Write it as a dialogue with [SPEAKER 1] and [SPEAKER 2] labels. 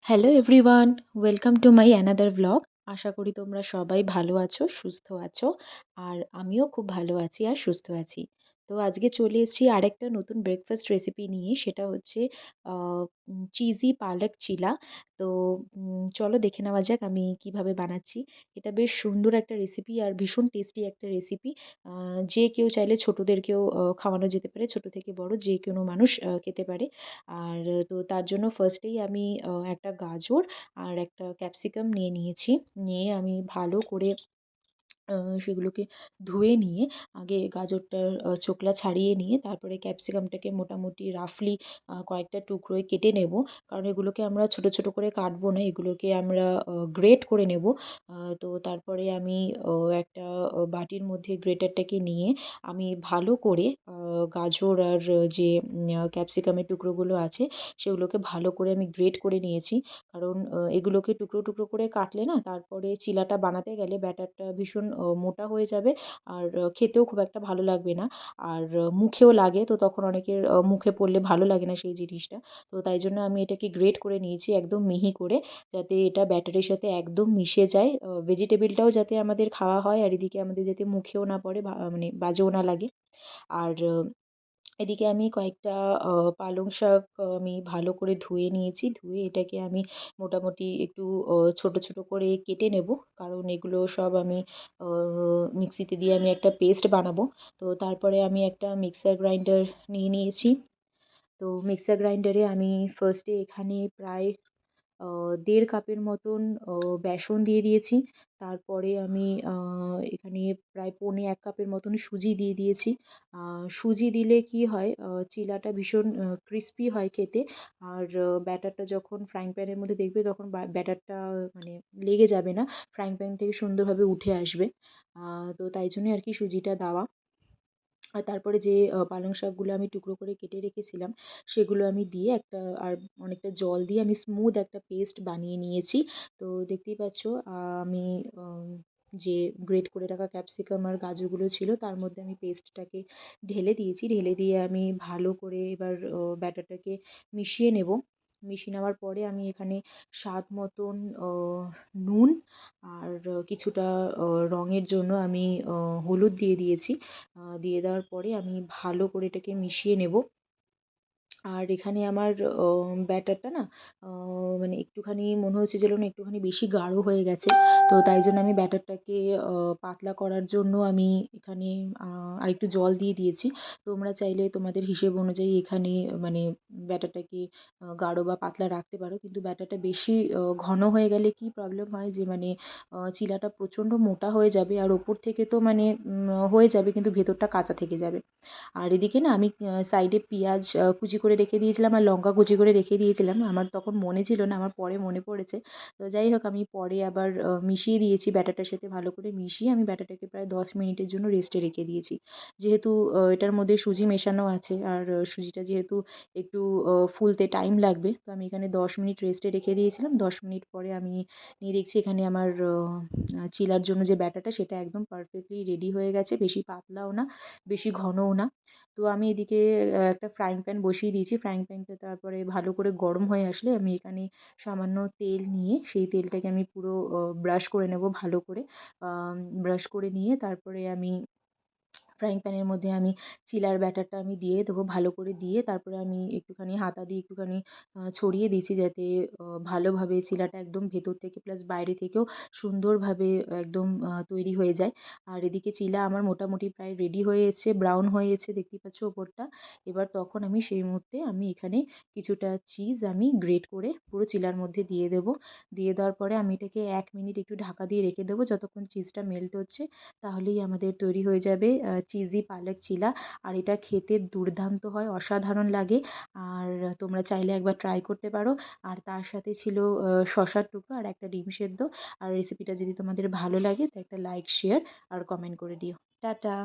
[SPEAKER 1] Hello everyone, welcome to my another vlog. আশা করি তোমরা সবাই ভালো আছো, সুস্থ আছো। আর আমিও খুব ভালো আছি আর সুস্থ আছি। তো আজকে চলে এসেছি আরেকটা নতুন ব্রেকফাস্ট রেসিপি নিয়ে, সেটা হচ্ছে চিজি পালক চিলা। তো চলো দেখে নেওয়া যাক আমি কিভাবে বানাচ্ছি। এটা বেশ সুন্দর একটা রেসিপি আর ভীষণ টেস্টি একটা রেসিপি। যে কেউ চাইলে ছোটদেরকেও খাওয়ানো যেতে পারে, ছোট থেকে বড় যে কোনো মানুষ খেতে পারে। আর তো তার জন্য ফার্স্টেই আমি একটা গাজর আর একটা ক্যাপসিকাম নিয়ে নিয়েছি। নিয়ে আমি ভালো করে আ সেগুলোকে ধুয়ে নিয়ে আগে গাজরটার ছোকলা ছাড়িয়ে নিয়ে তারপরে ক্যাপসিকামটাকে মোটামুটি রাফলি কয়েকটা টুকরোয় কেটে নেব। কারণ এগুলোকে আমরা ছোট, ছোট করে কাটবো না। এগুলোকে আমরা গ্রেট করে নেব। তো তারপরে আমি ও একটা বাটির মধ্যে গ্রেটারটাকে নিয়ে আমি ভালো করে গাজর আর যে ক্যাপসিকামের টুকরোগুলো আছে সেগুলোকে ভালো করে আমি গ্রেট করে নিয়েছি। কারণ এগুলোকে টুকরো, টুকরো করে কাটলে না তারপরে চিলাটা বানাতে গেলে ব্যাটারটা ভীষণ মোটা হয়ে যাবে। আর খেতেও খুব একটা ভালো লাগবে না। আর মুখেও লাগে, তো তখন অনেকের মুখে পড়লে ভালো লাগে না সেই জিনিসটা। তো তাই জন্য আমি এটাকে গ্রেট করে নিয়েছি একদম মিহি করে, যাতে এটা ব্যাটারের সাথে একদম মিশে যায়। ভেজিটেবলটাও যাতে আমাদের খাওয়া হয় আর এদিকে আমাদের যাতে মুখেও না পড়ে মানে বাজেও না লাগে। আর এদিকে আমি কয়েকটা আ পালং শাক আমি ভালো করে ধুয়ে নিয়েছি। ধুয়ে এটাকে আমি মোটামুটি একটু ছোট, ছোট করে কেটে নেব। কারণ এগুলো সব আমি আ মিক্সিতে দিয়ে আমি একটা পেস্ট বানাবো। তো তারপরে আমি একটা মিক্সার গ্রাইন্ডার নিয়ে নিয়েছি। তো মিক্সার গ্রাইন্ডারে আমি ফার্স্টে এখানে প্রায় ১.৫ কাপের মতন বেসন দিয়ে দিয়েছি। তারপরে আমি এখানে প্রায় ১.৫ কাপের মতন সুজি দিয়ে দিয়েছি। আ সুজি দিলে কি হয়, চিলাটা ভীষণ ক্রিসপি হয় খেতে। আর ব্যাটারটা যখন ফ্রাইং প্যানের মধ্যে দেখবে তখন ব্যাটারটা মানে লেগে যাবে না। ফ্রাইং প্যান থেকে সুন্দরভাবে উঠে আসবে। আ তো তাই জন্যই আরকি সুজিটা দেওয়া। আর তারপরে যে পালং শাকগুলো আমি টুকরো করে কেটে রেখেছিলাম, সেগুলো আমি দিয়ে একটা আর অনেকটা জল দিয়ে আমি স্মুথ একটা পেস্ট বানিয়ে নিয়েছি। তো দেখতেই পাচ্ছ আমি আম যে গ্রেট করে রাখা ক্যাপসিকাম আর গাজরগুলো ছিল তার মধ্যে আমি পেস্টটাকে ঢেলে দিয়েছি। ঢেলে দিয়ে আমি ভালো করে এবার ব্যাটারটাকে মিশিয়ে নেব। মিশিয়ে নেওয়ার পরে আমি এখানে স্বাদ মতন অ নুন আর কিছুটা রঙের জন্য আমি হলুদ দিয়ে দিয়েছি। দিয়ে দেওয়ার পরে আমি ভালো করে এটাকে মিশিয়ে নেব। আর এখানে আমার অ ব্যাটারটা না আ মানে একটুখানি মনে হচ্ছে যেন না একটুখানি বেশি গাঢ় হয়ে গেছে। তো তাই জন্য আমি ব্যাটারটাকে পাতলা করার জন্য আমি এখানে আ আরেকটু জল দিয়ে দিয়েছি। তোমরা চাইলে তোমাদের হিসেব অনুযায়ী এখানে মানে ব্যাটারটাকে গাঢ় বা পাতলা রাখতে পারো। কিন্তু ব্যাটারটা বেশি ঘন হয়ে গেলে কি প্রবলেম হয় যে মানে চিলাটা প্রচণ্ড মোটা হয়ে যাবে আর ওপর থেকে তো মানে হয়ে যাবে কিন্তু ভেতরটা কাঁচা থেকে যাবে। আর এদিকে না আমি সাইডে পেঁয়াজ কুচি করে রেখে দিয়েছিলাম আর লঙ্কা কুচি করে রেখে দিয়েছিলাম। আমার তখন মনে ছিল না, আমার পরে মনে পড়েছে। তো যাই হোক আমি পরে আবার মিশিয়ে দিয়েছি ব্যাটারটার সাথে ভালো করে মিশিয়ে আমি ব্যাটারটাকে প্রায় ১০ মিনিটের জন্য রেস্টে রেখে দিয়েছি। যেহেতু এটার মধ্যে সুজি মেশানো আছে আর সুজিটা যেহেতু একটু ফুলতে টাইম লাগবে, তো আমি এখানে ১০ মিনিট রেস্টে রেখে দিয়েছিলাম। ১০ মিনিট পরে আমি নিয়ে দেখছি এখানে আমার চিলার জন্য যে ব্যাটারটা সেটা একদম পারফেক্টলি রেডি হয়ে গেছে। বেশি পাতলাও না, বেশি ঘনও না। তো আমি এদিকে একটা ফ্রাইং প্যান বসিয়ে দিয়েছি। ফ্রাইং প্যানটা তারপরে ভালো করে গরম হয়ে আসলে আমি এখানে সামান্য তেল নিয়ে সেই তেলটাকে আমি পুরো ব্রাশ করে নেব ভালো করে। ব্রাশ করে নিয়ে তারপরে আমি ফ্রাইং প্যানের মধ্যে আমি চিলার ব্যাটারটা আমি দিয়ে দেবো ভালো করে দিয়ে তারপরে আমি একটুখানি হাতা দিয়ে একটুখানি ছড়িয়ে দিয়েছি যাতে ভালোভাবে চিলাটা একদম ভেতর থেকে প্লাস বাইরে থেকেও সুন্দরভাবে একদম তৈরি হয়ে যায়। আর এদিকে চিলা আমার মোটামুটি প্রায় রেডি হয়ে এসছে, ব্রাউন হয়ে এসছে দেখতেই পাচ্ছ ওপরটা। এবার তখন আমি সেই মুহূর্তে আমি এখানে কিছুটা চিজ আমি গ্রেট করে পুরো চিলার মধ্যে দিয়ে দেবো। দিয়ে দেওয়ার পরে আমি এটাকে ১ মিনিট একটু ঢাকা দিয়ে রেখে দেবো যতক্ষণ চিজটা মেল্ট হচ্ছে। তাহলেই আমাদের তৈরি হয়ে যাবে চিজি পালক চিলা। আর এটা খেতে দুর্দান্ত হয়, অসাধারণ লাগে। আর তোমরা চাইলে একবার ট্রাই করতে পারো। আর তার সাথে ছিল শসার টুকরো আর একটা ডিম সেদ্ধ। আর রেসিপিটা যদি তোমাদের ভালো লাগে তো একটা লাইক, শেয়ার আর কমেন্ট করে দিও। টাটা।